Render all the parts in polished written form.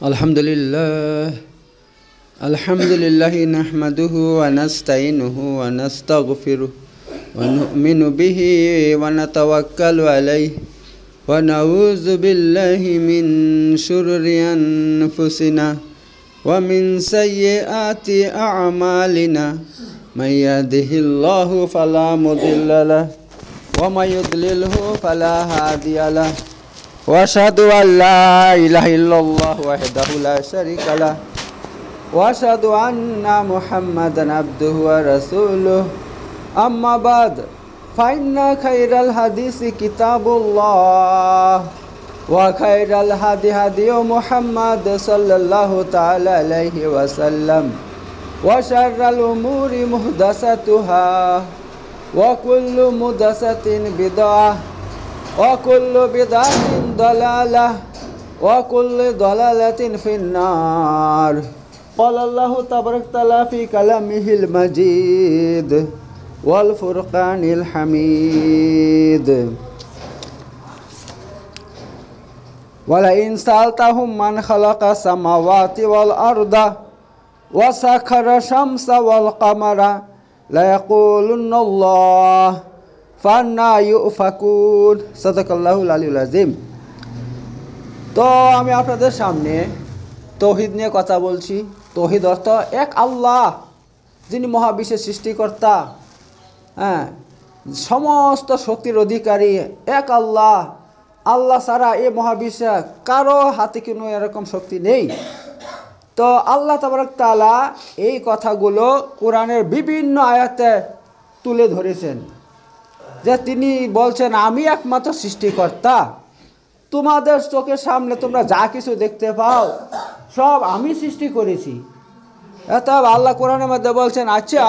अल्हम्दुलिल्लाह नहमदुहु व नस्तईनुहु व नस्तगफिरुह व नु'मिनु बिही व नतवक्कलु अलैहि व नऊज़ु बिल्लाहि मिन शुरुरि अनफुसिना व मिन सय्यिआति अअमालिना मन यहदिहिल्लाहु फला मुदिल्ल लहु व मन युद्लिलहु फला हादिय लहु व अशहदु अल्ला इलाहा इल्लल्लाह वहदहु ला शरीका लहु व अशहदु अन्ना मुहम्मदन अब्दुहु व रसूलुहु अम्मा बाद फ़इन्ना खैरल हदीसी किताबुल्लाह व खैरल हदी हदी मुहम्मद सल्लल्लाहु तआला अलैहि वसल्लम व शर्रल उमूरि मुहदसतुहा व कुल्लु मुहदसतिन बिदअह व कुल्लु बिदअतिन दलालह व कुल्लु दलालतिन फिन्नार क़ाल अल्लाहु तबारक तआला फ़ी कलामिहिल मजीद वल फुरक़ानिल हमीद वलइन सअल्तहुम मन खलक़स समावाति वल अर्द व सख़र शम्स वल क़मर लयक़ूलुन्नल्लाह फअन्ना युफ़कून सदक़ल्लाहुल अलियुल अज़ीम। तो আমি আপনাদের সামনে तौहीद নিয়ে কথা বলছি। तौहीद अर्थ एक আল্লাহ, যিনি মহাবিশ্বের সৃষ্টিকর্তা, সমস্ত শক্তির অধিকারী এক আল্লাহ। আল্লাহ ছাড়া এই মহাবিশ্বে কারো হাতে কোনো এরকম শক্তি নেই। তো আল্লাহ তাবারক তাআলা এই কথাগুলো কোরআনের বিভিন্ন আয়াতে তুলে ধরেছেন, যে তিনি বলছেন আমি একমাত্র সৃষ্টিকর্তা, তোমাদের চোখের সামনে তোমরা যা কিছু দেখতে পাও সব আমি সৃষ্টি করেছি। অতএব আল্লাহ কোরআনের মধ্যে বলছেন, আচ্ছা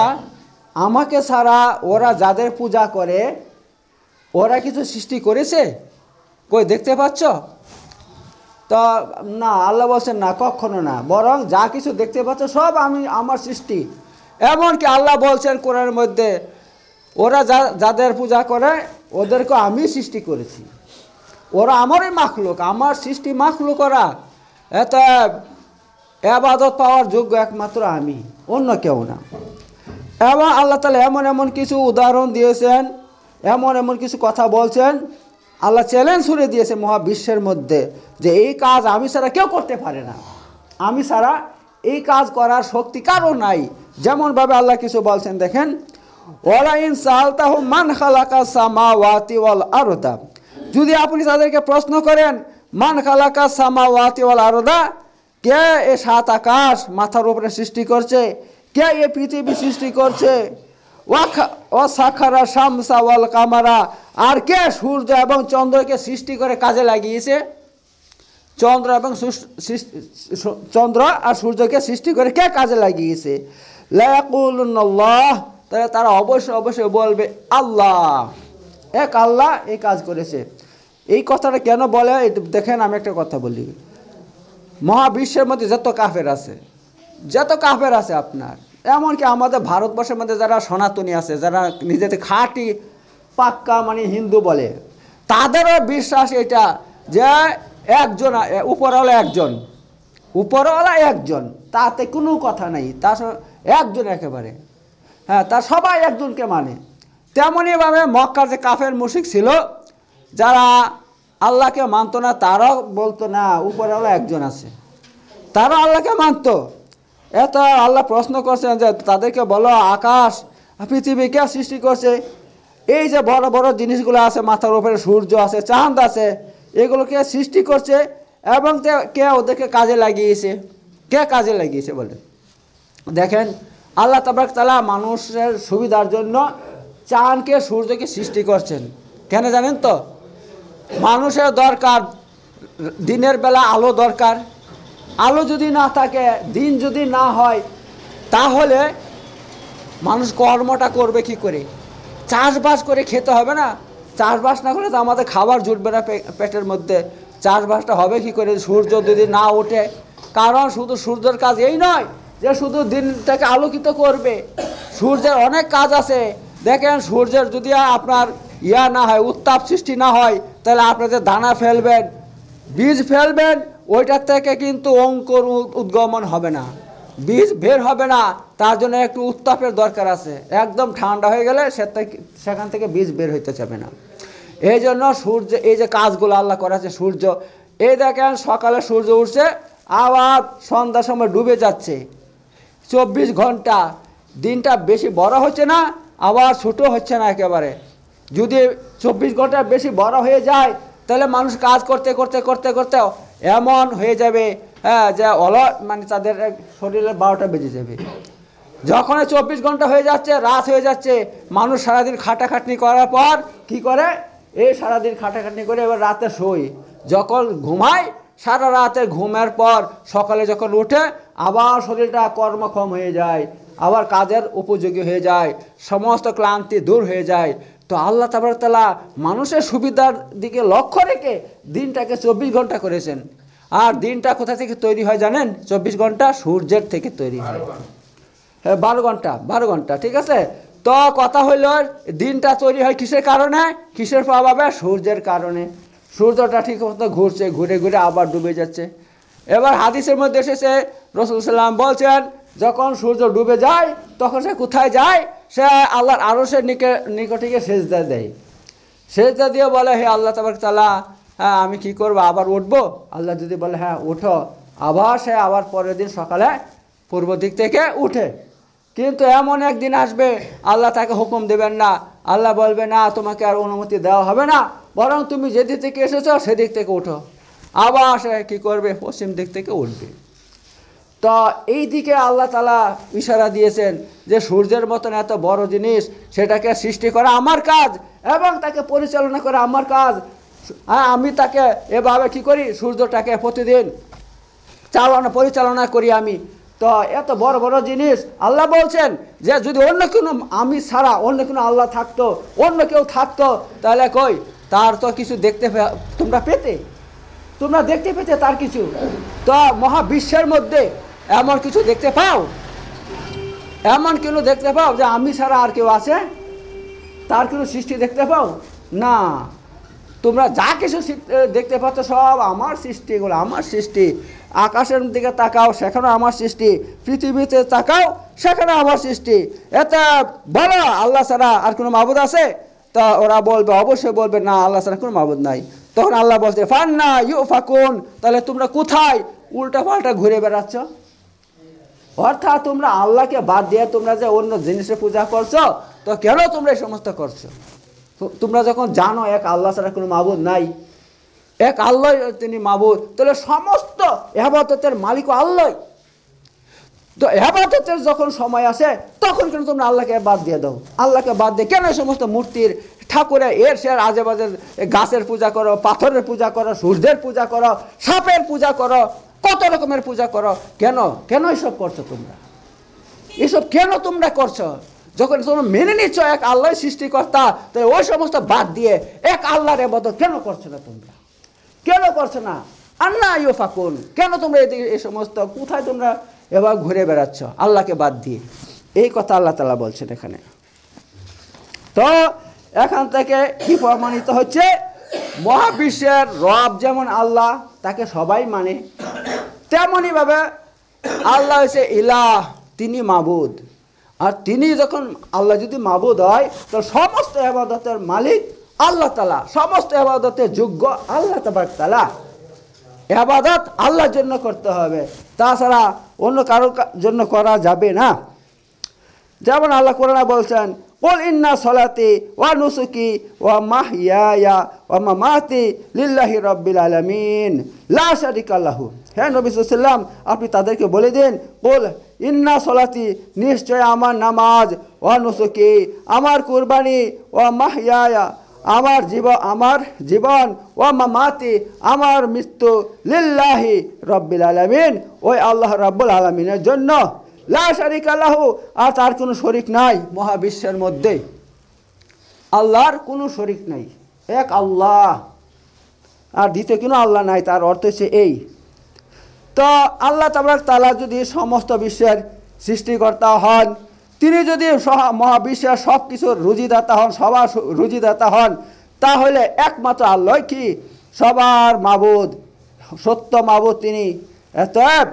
আমাকে ছাড়া ওরা যাদের পূজা করে ওরা কিছু সৃষ্টি করেছে? কই দেখতে পাচ্ছ? তো না, আল্লাহ বলছেন না, কখনো না, বরং যা কিছু দেখতে পাচ্ছ সব আমার সৃষ্টি। এমনকি আল্লাহ বলছেন কোরআনের মধ্যে, ওরা যাদের পূজা করে ওদেরকে আমি সৃষ্টি করেছি, ওরা আমারই মাখলুক, আমার সৃষ্টি মাখলুক ওরা। এত ইবাদত পাওয়ার যোগ্য একমাত্র আমি, অন্য কেউ না। এবং আল্লাহ তাআলা এমন এমন কিছু উদাহরণ দিয়েছেন, এমন এমন কিছু কথা বলছেন, আল্লাহ চ্যালেঞ্জ ছুড়ে দিয়েছে মহাবিশ্বের মধ্যে যে এই কাজ আমি ছাড়া কেউ করতে পারে না, আমি ছাড়া এই কাজ করার শক্তি কারো নাই। যেমনভাবে আল্লাহ কিছু বলছেন, দেখেন, ওয়ালাইন সাআলতাহুম মান খালাকাস সামাওয়াতি ওয়াল আরদা, যদি আপনি তাদেরকে প্রশ্ন করেন মান খালাকাস সামাওয়াতি ওয়াল আরদা, কে এ সাত আকাশ মাথার উপরে সৃষ্টি করছে, কে এ পৃথিবী সৃষ্টি করছে, ওয়া সাখারা শামসা ওয়াল কামারা, আর কে সূর্য এবং চন্দ্রকে সৃষ্টি করে কাজে লাগিয়েছে, চন্দ্র আর সূর্যকে সৃষ্টি করে কে কাজে লাগিয়েছে, লায়াকুলুন্নাল্লাহ, তারা অবশ্যই বলবে আল্লাহ, এক আল্লাহ এই কাজ করেছে। এই কথাটা কেন বলে দেখেন, আমি একটা কথা বলি, মহাবিশ্বের মধ্যে যত কাফের আছে আপনার, এমনকি আমাদের ভারতবর্ষের মধ্যে যারা সনাতনী আছে, যারা নিজেদের খাঁটি পাক্কা মানে হিন্দু বলে, তাদেরও বিশ্বাস এটা যে একজন উপরওয়ালা একজন, তাতে কোনো কথা নাই, তার একজন একেবারে, তার সবাই একজনকে মানে। তেমনইভাবে মক্কার যে কাফের মুশরিক ছিল, যারা আল্লাহকে মানত না, তারাও বলতো না উপরওয়ালা একজন আছে, তারা আল্লাহকে মানত। এত আল্লাহ প্রশ্ন করছেন যে তাদেরকে বলো, আকাশ পৃথিবী কে সৃষ্টি করছে, এই যে বড় বড় জিনিসগুলো আছে মাথার উপরে, সূর্য আছে, চাঁদ আছে, এগুলোকে সৃষ্টি করছে এবং কে ওদেরকে কাজে লাগিয়েছে বলে। দেখেন, আল্লাহ তাবারক তাআলা মানুষের সুবিধার জন্য চাঁদকে সূর্যকে সৃষ্টি করছেন। কেন জানেন তো? মানুষের দরকার, দিনের বেলা আলো দরকার, আলো যদি না থাকে, দিন যদি না হয়, তাহলে মানুষ কর্মটা করবে কি করে? চাষবাস করে খেতে হবে না? চাষবাস না করলে তো আমাদের খাবার জুটবে না পেটের মধ্যে। চাষবাসটা হবে কি করে সূর্য যদি না ওঠে? কারণ শুধু সূর্যের কাজ এই নয় যে শুধু দিনটাকে আলোকিত করবে, সূর্যের অনেক কাজ আছে। দেখেন, সূর্যের যদি আপনার না হয়, উত্তাপ সৃষ্টি না হয়, তাহলে আপনি যে দানা ফেলবেন, বীজ ফেলবেন, ওইটার থেকে কিন্তু অঙ্কুর উদ্গমন হবে না, বীজ বের হবে না। তার জন্য একটু উত্তাপের দরকার আছে। একদম ঠান্ডা হয়ে গেলে সেখান থেকে বীজ বের হইতে যাবে না। এই জন্য সূর্য, এই যে কাজগুলো আল্লাহ করেছে, সূর্য, এই দেখেন সকালে সূর্য উঠছে, আবার সন্ধ্যার সময় ডুবে যাচ্ছে। 24 ঘন্টা, দিনটা বেশি বড় হচ্ছে না, আবার ছোটো হচ্ছে না একেবারে। যদি 24 ঘন্টা বেশি বড় হয়ে যায়, তাহলে মানুষ কাজ করতে করতে করতে করতে এমন হয়ে যাবে, হ্যাঁ, যে মানে তাদের শরীরের 12টা বেজে যাবে। যখন 24 ঘন্টা হয়ে যাচ্ছে, রাত হয়ে যাচ্ছে, মানুষ সারাদিন খাটাখাটনি করার পর কি করে, এই সারাদিন খাটাখাটনি করে এবার রাতে শোয়। যখন ঘুমায়, সারা রাতের ঘুমের পর সকালে যখন ওঠে, আবার শরীরটা কর্মক্ষম হয়ে যায়, আবার কাজের উপযোগী হয়ে যায়, সমস্ত ক্লান্তি দূর হয়ে যায়। তো আল্লাহ তাবারক তাআলা মানুষের সুবিধার দিকে লক্ষ্য রেখে দিনটাকে 24 ঘন্টা করেছেন। আর দিনটা কোথা থেকে তৈরি হয় জানেন? 24 ঘন্টা সূর্যের থেকে তৈরি হয়। হ্যাঁ, 12 ঘন্টা, ঠিক আছে। তো কথা হইল, দিনটা তৈরি হয় কিসের কারণে, কিসের প্রভাবে? সূর্যের কারণে। সূর্যটা ঠিক মতো ঘুরছে, ঘুরে ঘুরে আবার ডুবে যাচ্ছে। এবার হাদিসের মধ্যে এসেছে, রাসূল সাল্লাল্লাহু আলাইহি ওয়াসাল্লাম বলছেন, যখন সূর্য ডুবে যায়, তখন সে কোথায় যায়? সে আল্লাহর আরশের নিকটে সেজদা দেয়। সেজদা দিয়ে বলে, হে আল্লাহ তাবারক তাআলা, হ্যাঁ, আমি কি করবো, আবার উঠবো? আল্লাহ যদি বলে হ্যাঁ ওঠো, আবার সে আবার পরের দিন সকালে পূর্ব দিক থেকে উঠে। কিন্তু এমন একদিন আসবে, আল্লাহ তাকে হুকুম দেবেন না, আল্লাহ বলবে না, তোমাকে আর অনুমতি দেওয়া হবে না, বরং তুমি যেদিক থেকে এসেছো সেদিক থেকে উঠো। আবার সে কী করবে? পশ্চিম দিক থেকে উঠবে। তো এই দিকে আল্লাহ তাআলা ইশারা দিয়েছেন যে সূর্যের মতন এত বড় জিনিস, সেটাকে সৃষ্টি করা আমার কাজ এবং তাকে পরিচালনা করা আমার কাজ। হ্যাঁ, আমি তাকে এভাবে কী করি, সূর্যটাকে প্রতিদিন পরিচালনা করি আমি। তো এত বড় বড় জিনিস আল্লাহ বলছেন যে যদি অন্য কোনো, আমি ছাড়া অন্য কোনো আল্লাহ থাকতো, অন্য কেউ থাকতো, তাহলে কই তার তো কিছু তোমরা দেখতে পেতে তার কিছু। তো মহাবিশ্বের মধ্যে এমন কিছু দেখতে পাও? এমন কিছু দেখতে পাও যে আমি ছাড়া আর কেউ আছে? তার কোনো সৃষ্টি দেখতে পাও না। তোমরা যা কিছু দেখতে পাচ্ছ সব আমার সৃষ্টি, এগুলো আমার সৃষ্টি। আকাশের দিকে তাকাও, সেখানেও আমার সৃষ্টি। পৃথিবীতে তাকাও, সেখানে আমার সৃষ্টি। এতে বলো আল্লাহ ছাড়া আর কোনো মাবুদ আছে? তা ওরা বলবে, অবশ্যই বলবে, না, আল্লাহ ছাড়া কোনো মাবুদ নাই। তখন আল্লাহ বলছে, ফান্না ইউফাকুন, তাহলে তোমরা কোথায় উল্টা পাল্টা ঘুরে বেড়াচ্ছ? অর্থাৎ তোমরা আল্লাহকে বাদ দিয়ে তোমরা যে অন্য জিনিসের পূজা করছো, তো কেন তোমরা এই সমস্ত করছো? তোমরা যখন জানো এক আল্লাহ ছাড়া কোনো মাবুদ নাই, এক আল্লাহ তিনি মাবুদ, তাহলে সমস্ত ইবাদতের মালিক আল্লাহ। তো ইবাদতের যখন সময় আসে, তখন কেন তোমরা আল্লাহকে বাদ দিয়ে দাও? আল্লাহকে বাদ দিয়ে কেন এই সমস্ত মূর্তির, ঠাকুরের, এর শের আজেবাজের গাছের পূজা করো, পাথরের পূজা করো, সূর্যের পূজা করো, সাপের পূজা করো, কত রকমের পূজা করো? কেন এসব করছো তোমরা? এসব কেন তোমরা করছো? যখন তোমরা মেনে নিচ্ছ এক আল্লাহ সৃষ্টিকর্তা, তাই ওই সমস্ত বাদ দিয়ে এক আল্লাহর ইবাদত কেন করছো না তোমরা? কেন করছো না? আন্না ইউফাকুন, কেন তোমরা এদিকে এই সমস্ত কোথায় তোমরা এবার ঘুরে বেড়াচ্ছ আল্লাহকে বাদ দিয়ে? এই কথা আল্লাহ তাআলা বলছেন এখানে। তো এখান থেকে কি প্রমাণিত হচ্ছে? মহাবিশ্বের রব যেমন আল্লাহ, তাকে সবাই মানে, তেমনইভাবে আল্লাহ হচ্ছে ইলাহ, তিনি মাবুদ। আর তিনি যখন, আল্লাহ যদি মাবুদ হয়, তো সমস্ত ইবাদতের মালিক আল্লাহ তাআলা, সমস্ত ইবাদতের যোগ্য আল্লাহ তাবারক তাআলা। ইবাদত আল্লাহর জন্য করতে হবে, তাছাড়া অন্য কারোর জন্য করা যাবে না। যেমন আল্লাহ কোরআনে বলছেন, কুল ইন্না সলাতি ওয়া নুসুকি ওয়া মাহইয়ায়া ওয়া মামাতি লিল্লাহি রাব্বিল আলামিন লা শারিকা লাহু। হ্যাঁ নবী সাল্লাল্লাহু আলাইহি ওয়াসাল্লাম, আপনি তাদেরকে বলে দিন, কুল ইন্না সলাতি, নিশ্চয় আমার নামাজ, ওয়া নুসুকি, আমার কুরবানি, ওয়া মাহইয়ায়া, আমার জীবন, ওয়া মামাতি, আমার মৃত্যু, লিল্লাহি রাব্বিল আলামিন, ওই আল্লাহ রাব্বুল আলামিনের জন্য, লা শারিকা লাহু, আর তার কোনো শরিক নাই। মহাবিশ্বের মধ্যে আল্লাহর কোনো শরিক নাই, এক আল্লাহ, আর দ্বিতীয় কোনো আল্লাহ নাই। তার অর্থ হচ্ছে এই। তো আল্লাহ তাবারক তাআলা যদি সমস্ত বিশ্বের সৃষ্টিকর্তা হন, তিনি যদি মহাবিশ্বের সব কিছুর রুজিদাতা হন, সবার রুজিদাতা হন, তাহলে একমাত্র আল্লাহ কি সবার মাবুদ সত্য মাবুদ তিনি। অতএব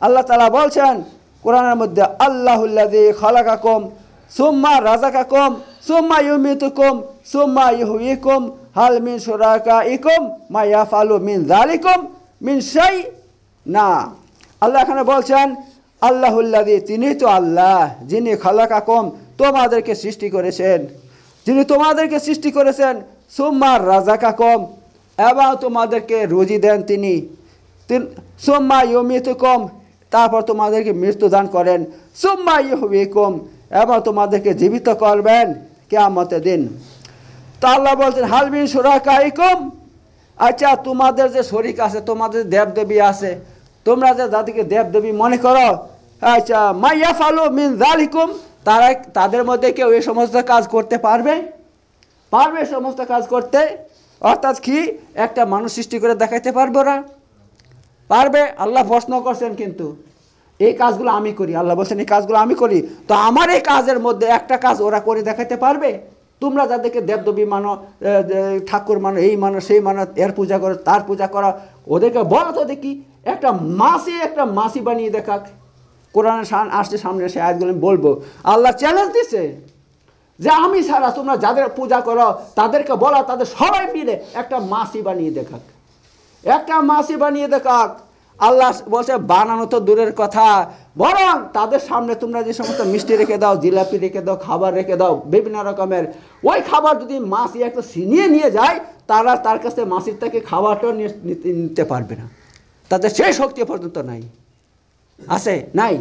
আল্লাহ তাআলা বলছেন কোরআনের মধ্যে, আল্লাহুল্লাযী খালাকাকুম সুম্মা রাযাকাকুম সুম্মা ইউমিতুকুম সুম্মা ইহয়িকুম হাল মিন শুরাকাইকুম মা ইয়াফআলু মিন যালিকুম মিন শাই। না, আল্লাহ এখানে বলছেন আল্লাহুল্লাযী, তিনি তো আল্লাহ, যিনি খালাকাকুম, তোমাদেরকে সৃষ্টি করেছেন, যিনি তোমাদেরকে সৃষ্টি করেছেন, সুম্মা রাযাকাকুম, এবং তোমাদেরকে রুজি দেন তিনি, সুম্মা ইউমিতুকুম, তারপর তোমাদেরকে মৃত্যু দান করেন, সুম্মা ইহয়িকুম, এবং তোমাদেরকে জীবিত করবেন কিয়ামতের দিন। তা আল্লাহ বলছেন হাল মিন শুরাকাইকুম, আচ্ছা তোমাদের যে শরীক আছে, তোমাদের দেবদেবী আছে, তোমরা যে যাদেরকে দেবদেবী মনে করো, আচ্ছা মা ইয়াফআলু মিন যালিকুম, তাদের মধ্যে কেউ এই সমস্ত কাজ করতে পারবে? সমস্ত কাজ করতে? অর্থাৎ কি একটা মানুষ সৃষ্টি করে দেখাইতে পারবে ওরা? পারবে? আল্লাহ প্রশ্ন করছেন, কিন্তু এই কাজগুলো আমি করি, আল্লাহ বলছেন এই কাজগুলো আমি করি, তো আমার এই কাজের মধ্যে একটা কাজ ওরা করে দেখাইতে পারবে? তোমরা যাদেরকে দেবদেবী মানো, ঠাকুর মানো, এই মানো সেই মানো, এর পূজা করো তার পূজা করো, ওদেরকে বলো তো দেখি একটা মাসি বানিয়ে দেখাক। কোরআনের আসছে সামনে, সে আয়াতগুলো আমি বলবো। আল্লাহ চ্যালেঞ্জ দিছে যে আমি ছাড়া তোমরা যাদের পূজা করো তাদেরকে বলো তাদের সবাই মিলে একটা মাসি বানিয়ে দেখাক, আল্লাহ বলছে বানানো তো দূরের কথা, বরং তাদের সামনে তোমরা যে সমস্ত মিষ্টি রেখে দাও, জিলাপি রেখে দাও, খাবার রেখে দাও বিভিন্ন রকমের, ওই খাবার যদি মাসি একটা ছিনিয়ে নিয়ে যায়, তারা তার কাছে মাসির থেকে খাবারটাও নিতে পারবে না, তাদের সেই শক্তি পর্যন্ত নাই, আছে নাই।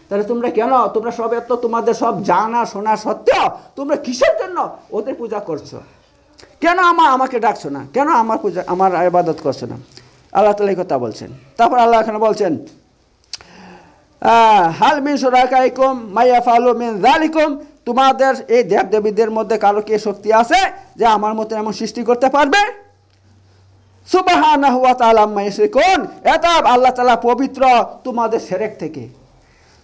তাহলে তোমরা কেন, তোমরা সব এত তোমাদের সব জানা শোনা সত্ত্বেও তোমরা কিসের জন্য ওদের পূজা করছো? কেন আমাকে ডাকছো না? কেন আমার ইবাদত করছো না? আল্লাহ তাআলা এই কথা বলছেন। তারপর আল্লাহ এখানে বলছেন হাল মিন শুরাকাইকুম মা ইয়াফআলু মিন যালিকুম, তোমাদের এই দেবদেবীদের মধ্যে কারো কি শক্তি আছে যে আমার মতো এমন সৃষ্টি করতে পারবে? সুবহানাহু ওয়া তাআলা আম্মা ইউশরিকুন, এটা আল্লাহ তাআলা পবিত্র তোমাদের শিরক থেকে।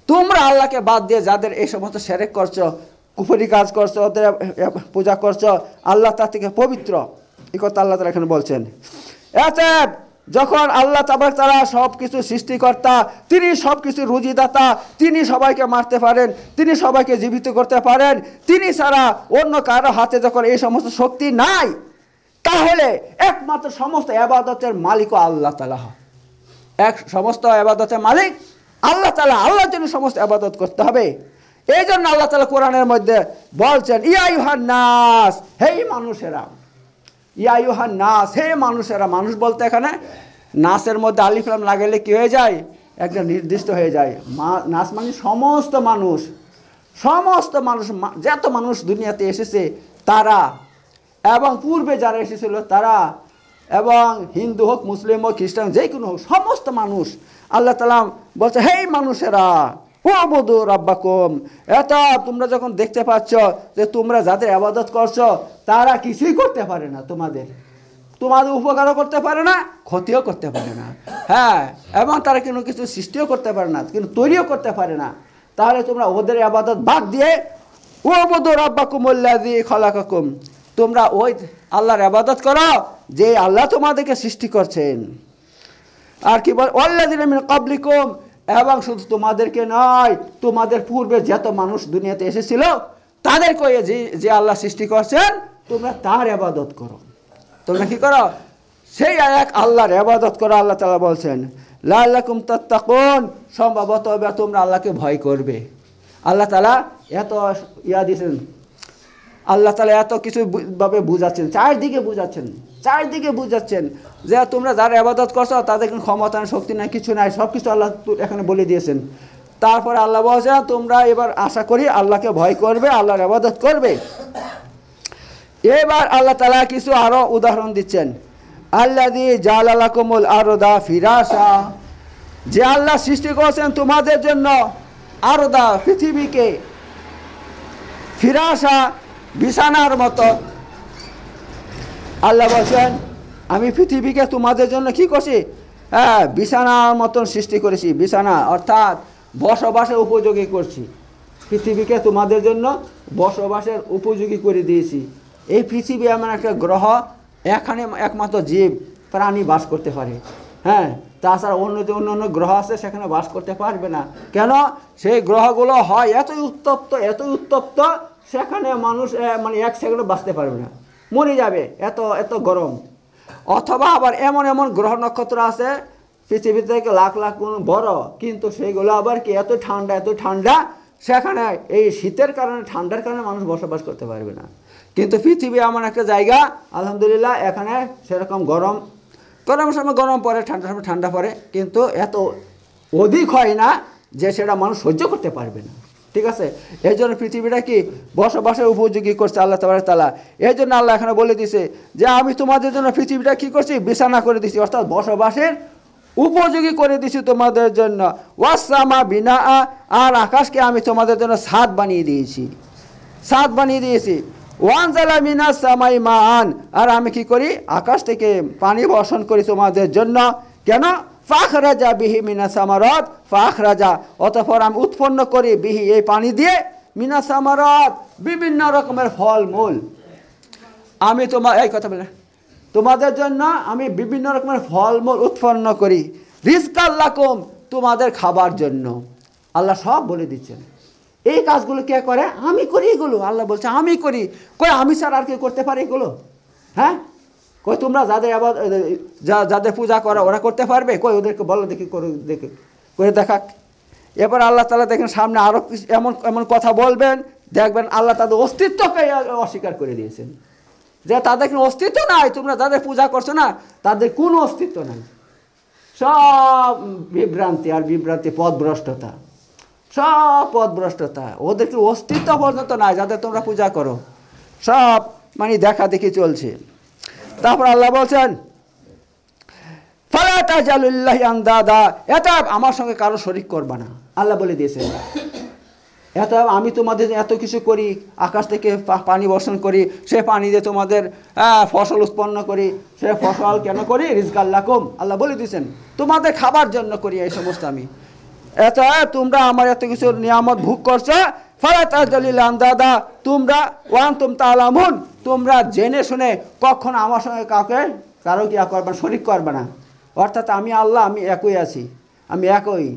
তোমরা আল্লাহকে বাদ দিয়ে যাদের এই সমস্ত শিরক করছো, কুফরি কাজ করছো, ওদের পূজা করছো, আল্লাহ তার থেকে পবিত্র, এই কথা আল্লাহ তাআলা এখানে বলছেন। অতএব যখন আল্লাহ তাবারক তাআলা সব কিছু সৃষ্টিকর্তা, তিনি সব কিছু রুজিদাতা, তিনি সবাইকে মারতে পারেন, তিনি সবাইকে জীবিত করতে পারেন, তিনি ছাড়া অন্য কারো হাতে যখন এই সমস্ত শক্তি নাই, তাহলে একমাত্র সমস্ত ইবাদতের মালিকও আল্লাহ তাআলা। সমস্ত ইবাদতের মালিক আল্লাহ তাআলা, আল্লাহর জন্য সমস্ত ইবাদত করতে হবে। এই জন্য আল্লাহ তাআলা কোরআনের মধ্যে বলছেন ইয়া আইয়ুহান নাস, হে মানুষেরা, ইয়া আইয়ুহান নাস, হে মানুষেরা। মানুষ বলতে এখানে নাসের মধ্যে আলিফ লাম লাগাইলে কি হয়ে যায়? একটা নির্দিষ্ট হয়ে যায়। নাস মানে সমস্ত মানুষ, যত মানুষ দুনিয়াতে এসেছে তারা, এবং পূর্বে যারা এসেছিল তারা, এবং হিন্দু হোক, মুসলিম হোক, খ্রিস্টান, যে কোনো হোক, সমস্ত মানুষ। আল্লাহ তাআলা বলছে হে মানুষেরা উবুদু রাব্বাকুম, এটা তোমরা যখন দেখতে পাচ্ছ যে তোমরা যাদের ইবাদত করছো তারা কিছুই করতে পারে না, তোমাদের উপকারও করতে পারে না, ক্ষতিও করতে পারে না, হ্যাঁ, এবং তারা কোনো কিছু সৃষ্টিও করতে পারে না, কিন্তু তৈরিও করতে পারে না, তাহলে তোমরা ওদের ইবাদত বাদ দিয়ে উবুদু রাব্বাকুমুল্লাযী খালাকাকুম, তোমরা ওই আল্লাহর ইবাদত করো যে আল্লাহ তোমাদেরকে সৃষ্টি করছেন। আর কি বল, ওয়াল্লাযীনা মিন ক্বাবলিকুম, এবং শুধু তোমাদেরকে নয়, তোমাদের পূর্বে যত মানুষ দুনিয়াতে এসেছিল তাদেরকে যে আল্লাহ সৃষ্টি করছেন তোমরা তার ইবাদত করো। তোমরা কি করো? সেই এক আল্লাহর ইবাদত করো। আল্লাহ তাআলা বলছেন লাআল্লাকুম তাত্তাকুন, সম্ভবত তোমরা আল্লাহকে ভয় করবে। আল্লাহ তাআলা এত দিয়েছেন, আল্লাহ তাআলা এত কিছু ভাবে বুঝাচ্ছেন, চারদিকে বুঝাচ্ছেন যে তোমরা যারা ইবাদত করছো তাদের কোনো ক্ষমতা না, শক্তি নাই, কিছু নাই, সব কিছু আল্লাহ এখানে বলে দিয়েছেন। তারপরে আল্লাহ বলছেন তোমরা এবার আশা করি আল্লাহকে ভয় করবে, আল্লাহর ইবাদত করবে। এবার আল্লাহ তাআলা কিছু আরো উদাহরণ দিচ্ছেন। আল্লাযী জাআলা লাকুমুল আরদা ফিরাশা, যে আল্লাহ সৃষ্টি করেছেন তোমাদের জন্য আরদা, পৃথিবীকে, ফিরাশা, বিছানার মতো। আল্লাহ বলছেন আমি পৃথিবীকে তোমাদের জন্য কি করছি? হ্যাঁ, বিছানার মতন সৃষ্টি করেছি। বিছানা অর্থাৎ বসবাসের উপযোগী করছি, পৃথিবীকে তোমাদের জন্য বসবাসের উপযোগী করে দিয়েছি। এই পৃথিবী এমন একটা গ্রহ, এখানে একমাত্র জীব প্রাণী বাস করতে পারে। হ্যাঁ, তাছাড়া অন্য যে অন্য অন্য গ্রহ আছে সেখানে বাস করতে পারবে না। কেন? সেই গ্রহগুলো হয় এতই উত্তপ্ত, সেখানে মানুষ মানে 1 সেকেন্ডও বাঁচতে পারবে না, মরে যাবে, এত এত গরম। অথবা আবার এমন এমন গ্রহ নক্ষত্র আছে পৃথিবী থেকে লাখ লাখ গুণ বড়, কিন্তু সেইগুলো আবার কি এত ঠান্ডা, সেখানে এই শীতের কারণে, ঠান্ডার কারণে মানুষ বসবাস করতে পারবে না। কিন্তু পৃথিবী এমন একটা জায়গা, আলহামদুলিল্লাহ, এখানে সেরকম গরমের সময় গরম পড়ে, ঠান্ডার সময় ঠান্ডা পড়ে, কিন্তু এত অধিক হয় না যে সেটা মানুষ সহ্য করতে পারবে না। ঠিক আছে, এই জন্য পৃথিবীটা কি বসবাসের উপযোগী করছে আল্লাহ তাআলা। এই জন্য আল্লাহ এখানে বলে দিছে যে আমি তোমাদের জন্য পৃথিবীটা কি করছি, বিছানা করে দিছি, অর্থাৎ বসবাসের উপযোগী করে দিছি তোমাদের জন্য। ওয়াসসামা বিনা, আর আকাশকে আমি তোমাদের জন্য ছাদ বানিয়ে দিয়েছি। ওয়ানজালা মিনাস সামাই মান, আর আমি কি করি, আকাশ থেকে পানি বর্ষণ করি তোমাদের জন্য। কেন? ফাখরাজা বিহি মিনাস সামারাত, ফাখরাজা, অতঃপর আমি উৎপন্ন করি, বিহি, এই পানি দিয়ে, মিনাস সামারাত, বিভিন্ন রকমের ফলমূল। আমি এই কথা বলে তোমাদের জন্য আমি বিভিন্ন রকমের ফলমূল উৎপন্ন করি, রিজকাল লাকুম, তোমাদের খাবার জন্য। আল্লাহ সব বলে দিচ্ছেন। এই কাজগুলো কে করে? আমি করি এগুলো। আল্লাহ বলছে আমি করি। কই আমি ছাড়া আর কে করতে পারে এগুলো? হ্যাঁ, কই তোমরা যাদের পূজা করো ওরা করতে পারবে? কই ওদেরকে বলো দেখি, করে দেখাক। এবার আল্লাহ তাআলা দেখেন সামনে আরও এমন কথা বলবেন, দেখবেন আল্লাহ তাদের অস্তিত্বকে অস্বীকার করে দিয়েছেন, যে তাদের কোনো অস্তিত্ব নাই। তোমরা যাদের পূজা করছো না, তাদের কোনো অস্তিত্ব নাই, সব বিভ্রান্তি, পথভ্রষ্টতা, সব পথভ্রষ্টতা, ওদের কোনো অস্তিত্ব পর্যন্ত নাই যাদের তোমরা পূজা করো, সব মানে দেখা দেখি চলছে। তারপর আল্লাহ বলছেন ফালা তাজালুল্লাহি আনদাদা, এটা আমার সঙ্গে কারো শরীক করবা না। আল্লাহ বলে দিয়েছেন আমি তোমাদের এত কিছু করি, আকাশ থেকে পানি বর্ষণ করি, সে পানি দিয়ে তোমাদের ফসল উৎপন্ন করি। সে ফসল কেন করি? রিজকাল লাকুম, আল্লাহ বলে দিয়েছেন তোমাদের খাবার জন্য করি এই সমস্ত। আমি তোমরা আমার এত কিছু নিয়ামত ভোগ করছো, ফালা তাজালুল্লাহি আনদাদা, তোমরা ওয়ান্তুম তাআলামুন, তোমরা জেনে শুনে কখনো আমার সঙ্গে কারো কি করবে, শরীক করবে না। অর্থাৎ আমি আল্লাহ, আমি একই আছি, আমি একই,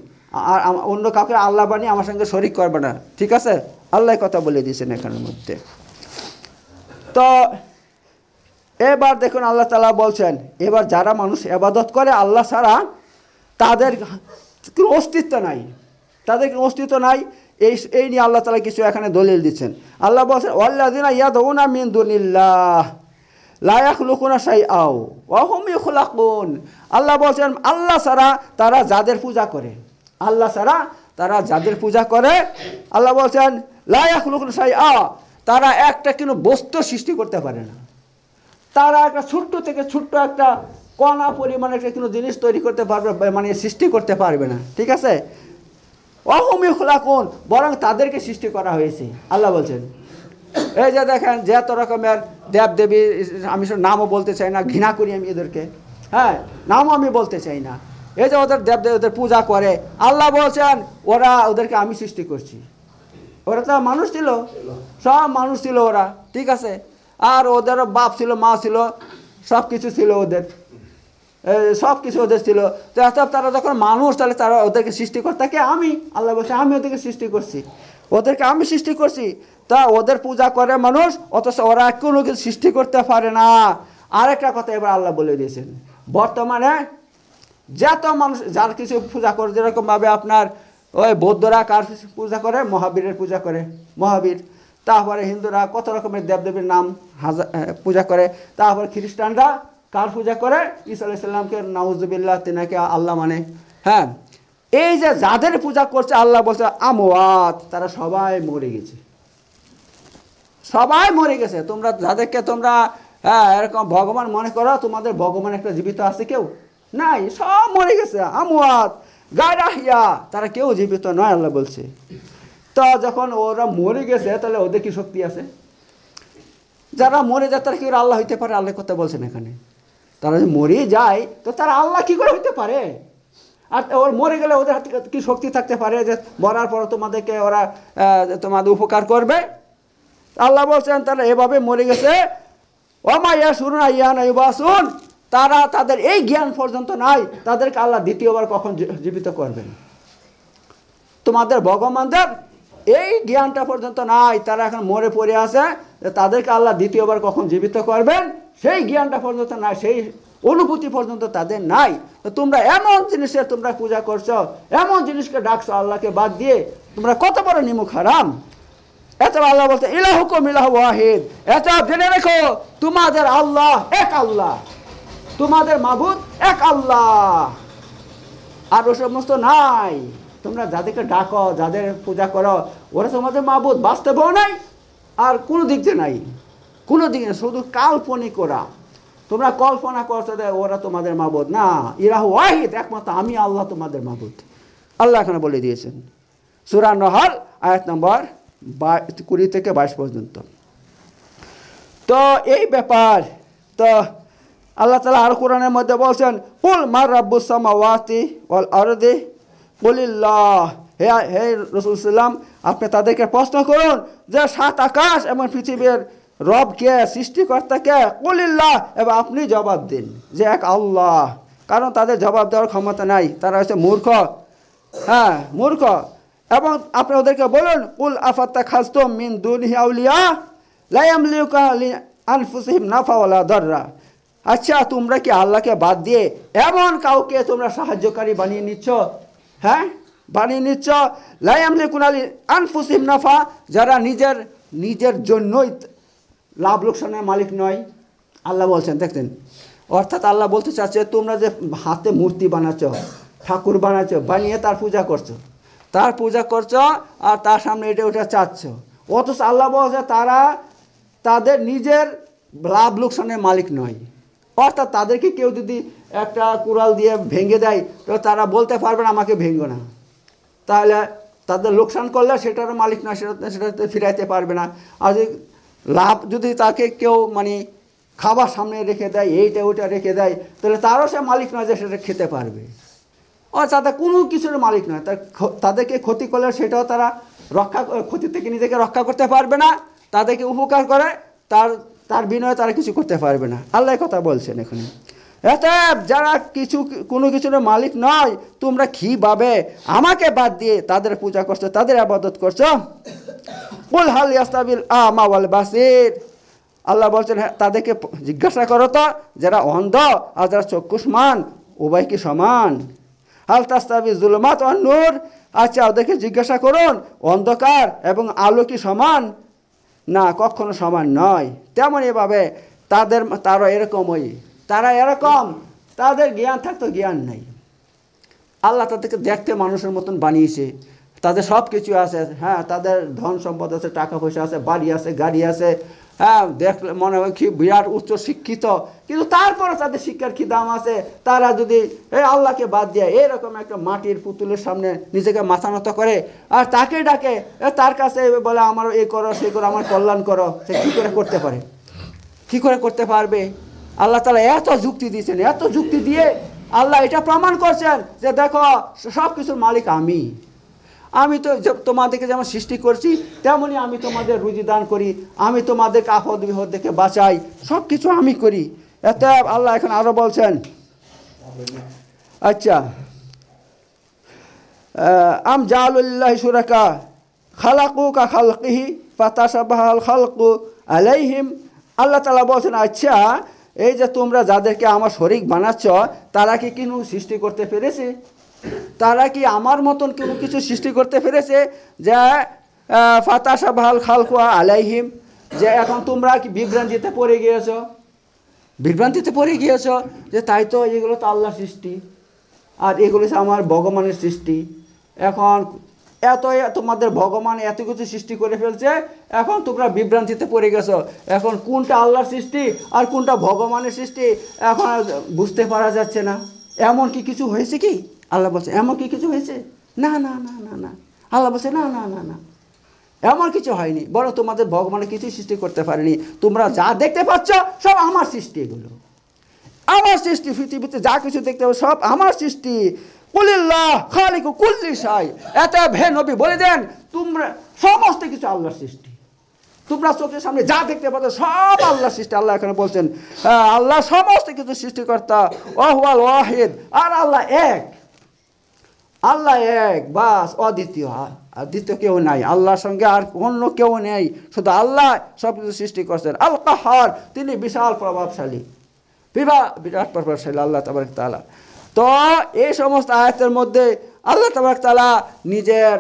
আর অন্য কাউকে আল্লাহ বানিয়ে আমার সঙ্গে শরীক করবে না। ঠিক আছে, আল্লাহ কথা বলে দিয়েছেন এখানের মধ্যে। তো এবার দেখুন আল্লাহ তাআলা বলছেন, এবার যারা মানুষ ইবাদত করে আল্লাহ ছাড়া, তাদের কোনো অস্তিত্ব নাই, এই নিয়ে আল্লাহ তাআলা কিছু এখানে দলিল দিচ্ছেন। আল্লাহ বলছেন ওয়াল্লাযিনা ইয়াদউনা মিন দুনিল্লাহ লা ইয়াখলুকুনা শাইআও ওয়া হুম ইখলাকুন। আল্লাহ বলছেন আল্লাহ ছাড়া তারা যাদের পূজা করে, আল্লাহ বলছেন লা ইয়াখলুকুনা শাইআ, তারা একটা কোনো বস্তু সৃষ্টি করতে পারে না। তারা একটা ছোট্ট থেকে ছোট্ট একটা কণা পরিমাণে একটা কোনো জিনিস তৈরি করতে পারবে, মানে সৃষ্টি করতে পারবে না। ঠিক আছে, ওয়া হুম ইখলাকুন, বরং তাদেরকে সৃষ্টি করা হয়েছে। আল্লাহ বলছেন এই যে দেখেন যত রকমের দেবদেবী, আমি সব নামও বলতে চাই না, ঘৃণা করি আমি এদেরকে, হ্যাঁ, নামও আমি বলতে চাই না। এই যে ওদের দেবদেবী ওদের পূজা করে, আল্লাহ বলছেন ওদেরকে আমি সৃষ্টি করছি। ওরা তো মানুষ ছিল, সব মানুষ ছিল ওরা, ঠিক আছে, আর ওদের বাপ ছিল, মা ছিল, সব কিছু ছিল ওদের, সব কিছু ওদের ছিল। তো তারা যখন মানুষ, তাহলে তারা ওদেরকে সৃষ্টিকর্তাকে আমি, আল্লাহ বলছে আমি ওদেরকে সৃষ্টি করছি, তা ওদের পূজা করে মানুষ, অথচ ওরা কোনো কিছু সৃষ্টি করতে পারে না। আরেকটা কথা এবার আল্লাহ বলে দিয়েছেন, বর্তমানে যত মানুষ যার কিছু পূজা করে, যেরকমভাবে আপনার ওই বৌদ্ধরা কার পূজা করে, মহাবীরের পূজা করে, মহাবীর। তারপরে হিন্দুরা কত রকমের দেবদেবীর নাম পূজা করে। তারপরে খ্রিস্টানরা কার পূজা করে? ঈসা আলাইহিস সালামকে, নাউজুবিল্লাহ, তেনাকে আল্লাহ মানে। হ্যাঁ, এই যে যাদের পূজা করছে, আল্লাহ বলছে আমওয়াত, তারা সবাই মরে গেছে। তোমরা যাদেরকে তোমরা এরকম ভগবান মনে করো, তোমাদের ভগবান একটা জীবিত আছে? কেউ নাই, সব মরে গেছে। আমওয়াত গায়রা হিয়া, তারা কেউ জীবিত নয়, আল্লাহ বলছে। তো যখন ওরা মরে গেছে, তাহলে ওদের কি শক্তি আছে? যারা মরে যায় তারা কি করে আল্লাহ হইতে পারে? আল্লাহ কথা বলছেন এখানে, তারা যদি মরে যায় তো তারা আল্লাহ কি করে হইতে পারে? আর ওর মরে গেলে ওদের হাতে কি শক্তি থাকতে পারে যে মরার পর তোমাদেরকে ওরা তোমাদের উপকার করবে? আল্লাহ বলছেন তাহলে এভাবে মরে গেছে। ওমা ইয়াশুরুনা ইয়ানা ইউবাসুন, তারা তাদের এই জ্ঞান পর্যন্ত নাই তাদেরকে আল্লাহ দ্বিতীয়বার কখন জীবিত করবেন। তোমাদের ভগবানদের এই জ্ঞানটা পর্যন্ত নাই, তারা এখন মরে পড়ে আছে, তাদেরকে আল্লাহ দ্বিতীয়বার কখন জীবিত করবেন সেই জ্ঞানটা পর্যন্ত নাই, সেই অনুভূতি পর্যন্ত তাদের নাই। তো তোমরা এমন জিনিসের তোমরা পূজা করছো, এমন জিনিসকে ডাকছো আল্লাহকে বাদ দিয়ে, তোমরা কত বড় নিমুখ হারাম। এত আল্লাহ বলতে ইলাহুকুম ইলাহু ওয়াহিদ, এত জেনে রেখো তোমাদের আল্লাহ এক আল্লাহ, তোমাদের মাবুদ এক আল্লাহ, আর ও সমস্ত নাই। তোমরা যাদেরকে ডাকো, যাদের পূজা করো, ওরা তোমাদের মাবুদ বাস্তবেও নাই আর কোনো দিক দিয়ে নাই, কোনো দিকে শুধু কাল্পনিক। ওরা তোমরা কল্পনা করছো যে ওরা তোমাদের মাবুদ, না, ইলাহু ওয়াহিদ, একমাত্র আমি আল্লাহ তোমাদের মাবুদ। আল্লাহ এখানে বলে দিয়েছেন সূরা নহল আয়াত নম্বর 20 থেকে 22 পর্যন্ত। তো এই ব্যাপার, তো আল্লাহ তাআলা আর কোরআনের মধ্যে বলছেন কুল মার রাব্বুস সামাওয়াতি ওয়াল আরদি কুলিল্লাহ, হে রাসূল সাল্লাম আপনি তাদেরকে প্রশ্ন করুন যে 7 আকাশ এবং পৃথিবীর রব কে, সৃষ্টিকর্তা কে, কুলিল্লাহ, এবং আপনি জবাব দিন যে এক আল্লাহ। কারণ তাদের জবাব দেওয়ার ক্ষমতা নাই, তারা হচ্ছে মূর্খ, হ্যাঁ মূর্খ। এবং আপনি ওদেরকে বলুন কুল আফাত্তাখাযতুম মিন দুনিহি আউলিয়া লা ইয়ামলিকুনা লিআনফুসিহিম নাফা ওয়ালা দাররা, আচ্ছা তোমরা কি আল্লাহকে বাদ দিয়ে এমন কাউকে তোমরা সাহায্যকারী বানিয়ে নিচ্ছ, হ্যাঁ বানিয়ে নিচ্ছ, লা ইয়ামলিকুনা লিআনফুসিহিম নাফা, যারা নিজের জন্যই লাভ লোকসানের মালিক নয়। আল্লাহ বলছেন, দেখতেন, অর্থাৎ আল্লাহ বলতে চাচ্ছে তোমরা যে হাতে মূর্তি বানাচ্ছ, ঠাকুর বানাচ্ছ, বানিয়ে তার পূজা করছো আর তার সামনে এটা ওটা চাচ্ছ, অথচ আল্লাহ বলছে তারা তাদের নিজের লাভ লোকসানের মালিক নয়। অর্থাৎ তাদেরকে কেউ যদি একটা কুড়াল দিয়ে ভেঙে দেয় তো তারা বলতে পারবে না আমাকে ভেঙো না, তাহলে তাদের লোকসান করলে সেটারও মালিক নয়, সেটাতে ফিরাইতে পারবে না। আর লাভ যদি তাকে কেউ মানে খাবার সামনে রেখে দেয়, এইটা ওইটা রেখে দেয়, তাহলে তারও সে মালিক নয় যে সেটা খেতে পারবে। তাদের কোনো কিছুর মালিক নয়, তাদেরকে ক্ষতি করলে সেটাও তারা ক্ষতি থেকে নিজেকে রক্ষা করতে পারবে না, তাদেরকে উপকার করে তার বিনয়ে তারা কিছু করতে পারবে না। আল্লাহ কথা বলছেন এখানে, যারা কোনো কিছুর মালিক নয়, তোমরা কীভাবে আমাকে বাদ দিয়ে তাদের পূজা করছো, তাদের ইবাদত করছো। কুল হাল ইয়াস্তাবিল আমা ওয়াল বাসির, আল্লাহ বলছেন তাদেরকে জিজ্ঞাসা করো তো যারা অন্ধ আর যারা চক্ষুষ্মান উভয় কি সমান। হাল তাস্তাবি জুলুমাত ওয়ান নূর, আচ্ছা ওদেরকে জিজ্ঞাসা করুন অন্ধকার এবং আলো কি সমান, না কখনো সমান নয়। তেমন এভাবে তারা এরকমই, তাদের জ্ঞান থাকতো জ্ঞান নাই। আল্লাহ তাদেরকে দেখতে মানুষের মতন বানিয়েছে, তাদের সব কিছু আছে, হ্যাঁ তাদের ধন সম্পদ আছে, টাকা পয়সা আছে, বাড়ি আছে, গাড়ি আছে, হ্যাঁ দেখলে মনে হয় কি বিরাট উচ্চ শিক্ষিত, কিন্তু তারপরে তাদের শিক্ষার কি দাম আছে। তারা যদি আল্লাহকে বাদ দিয়ে এরকম একটা মাটির পুতুলের সামনে নিজেকে মাথা নত করে আর তাকে ডাকে, তার কাছে বলে আমার এই করো সেই করো, আমার কল্যাণ করো, সে কী করে করতে পারে, কী করে করতে পারবে। আল্লাহ তাআলা এত যুক্তি দিয়েছেন, এত যুক্তি দিয়ে আল্লাহ এটা প্রমাণ করছেন যে দেখো সব কিছুর মালিক আমি তো তোমাদেরকে যেমন সৃষ্টি করছি তেমনই আমি তোমাদের রুজি দান করি, আমি তোমাদেরকে আপদ বিপদ থেকে বাঁচাই, সব কিছু আমি করি। এতে আল্লাহ এখন আরও বলছেন, আচ্ছা আম জাআলুলিল্লাহি শুরাকা খালাকু কা খালকিহি ফাতাশাবাহাল খালকু আলাইহিম, আল্লাহ তাআলা বলছেন আচ্ছা এই যে তোমরা যাদেরকে আমার শরীক বানাচ্ছ তারা কি কোনো সৃষ্টি করতে পেরেছে, তারা কি আমার মতন কোনো কিছু সৃষ্টি করতে পেরেছে যে ফাতাশাবাহাল খালকু আলাইহিম, যে এখন তোমরা কি বিভ্রান্তিতে পড়ে গিয়েছ যে তাই তো এগুলো তো আল্লাহর সৃষ্টি আর এগুলো আমার ভগবানের সৃষ্টি। এখন তোমাদের ভগবান এত কিছু সৃষ্টি করে ফেলছে, এখন তোমরা বিভ্রান্তিতে পড়ে গেছো, এখন কোনটা আল্লাহর সৃষ্টি আর কোনটা ভগবানের সৃষ্টি এখন বুঝতে পারা যাচ্ছে না। এমন কি কিছু হয়েছে কি? আল্লাহ বলছে এমন কি কিছু হয়েছে? না না না না না, আল্লাহ বলছে না না না না, এমন কিছু হয়নি, বরং তোমাদের ভগবানের কিছু সৃষ্টি করতে পারেনি। তোমরা যা দেখতে পাচ্ছ সব আমার সৃষ্টি, এগুলো আমার সৃষ্টি, পৃথিবীতে যা কিছু দেখতে পাচ্ছ সব আমার সৃষ্টি। কুলিল্লাহ খালিকু কুল্লি শাই, এত হে নবী বলে দেন তোমরা সমস্ত কিছু আল্লাহর সৃষ্টি, তোমরা চোখের সামনে যা দেখতে পাচ্ছ সব আল্লাহ সৃষ্টি। আল্লাহ এখানে বলছেন আল্লাহ সমস্ত কিছু সৃষ্টিকর্তা, ওয়াহুয়াল ওয়াহিদ, আর আল্লাহ এক, আল্লাহ এক, বাস, অদ্বিতীয়, আর দ্বিতীয় কেউ নাই, আল্লাহর সঙ্গে আর অন্য কেউ নেই, শুধু আল্লাহ সব কিছু সৃষ্টি করছেন। আল কাহার, তিনি বিশাল প্রভাবশালী, বিরাট প্রভাবশালী আল্লাহ তাবারক তাআলা। তো এই সমস্ত আয়াতের মধ্যে আল্লাহ তাবারক তাআলা নিজের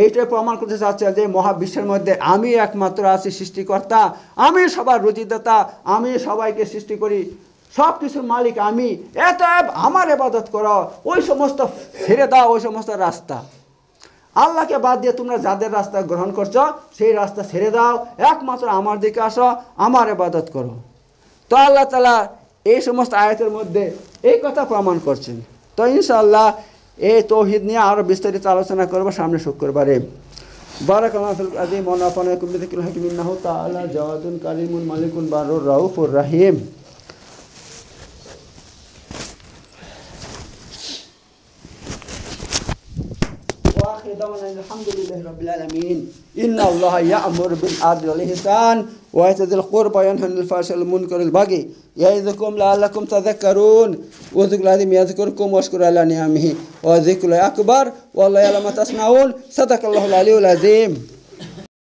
এইটাই প্রমাণ করতে চাচ্ছে যে মহাবিশ্বের মধ্যে আমি একমাত্র আছি সৃষ্টিকর্তা, আমি সবার রুজিদাতা, আমি সবাইকে সৃষ্টি করি, সব কিছুর মালিক আমি, এতএব আমার ইবাদত করো, ওই সমস্ত ছেড়ে দাও, ওই সমস্ত রাস্তা, আল্লাহকে বাদ দিয়ে তোমরা যাদের রাস্তা গ্রহণ করছো সেই রাস্তা ছেড়ে দাও, একমাত্র আমার দিকে আসো, আমার ইবাদত করো। তো আল্লাহ তাআলা এই সমস্ত আয়াতের মধ্যে এই কথা প্রমাণ করছেন। তো ইনশাআল্লাহ এই তৌহিদ নিয়ে আরও বিস্তারিত আলোচনা করবো সামনে শুক্রবারে। বারাকাল্লাহু ফিল আযীম ওয়া নাফা'নাকুম বিযিকরিল হাকীম ইন্নাহু তাআলা জাওয়াদুন কারীমুন মালিকুন বারুর রাউফুর রাহিম। الحمد لله رب العالمين إن الله يأمر بالعدل والإحسان وإيتاء ذي القربى وينهى عن الفحشاء والمنكر والبغي يعظكم لعلكم تذكرون واذكروا العظيم يذكركم واشكروا على نعمه وذكر الله أكبر والله يعلم ما تصنعون صدق الله العلي العظيم.